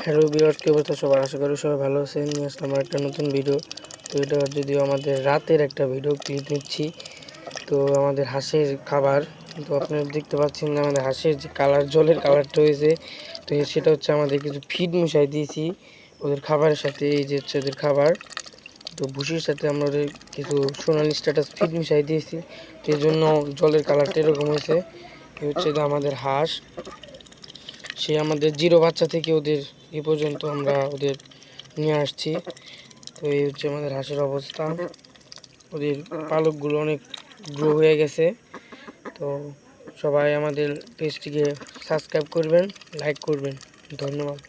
Hello viewers, কি অবস্থা সবার? আশা করি সবাই ভালো আছেন। নিয়ে আসলাম আমার একটা নতুন ভিডিও। তো এটা যদিও আমাদের রাতের একটা ভিডিও ক্লিপ নিচ্ছি। তো আমাদের হাঁসের খাবার, তো আপনারা দেখতে পাচ্ছেন যে আমাদের হাঁসের যে কালার, জলের কালারটা হয়েছে, তো সেটা হচ্ছে আমাদের কিছু ফিড মিশাই দিয়েছি ওদের খাবারের সাথে। এই যে হচ্ছে ওদের খাবার, তো ভুসির সাথে আমরা ওদের কিছু সোনালি স্ট্যাটাস ফিড মিশাই দিয়েছি, তো এই জন্য জলের কালারটা এরকম হয়েছে। এই হচ্ছে যে আমাদের হাঁস, সে আমাদের জিরো বাচ্চা থেকে ওদের এ পর্যন্ত আমরা ওদের নিয়ে আসছি। তো এই হচ্ছে আমাদের হাঁসের অবস্থা। ওদের পালকগুলো অনেক গ্রো হয়ে গেছে। তো সবাই আমাদের পেজটিকে সাবস্ক্রাইব করবেন, লাইক করবেন। ধন্যবাদ।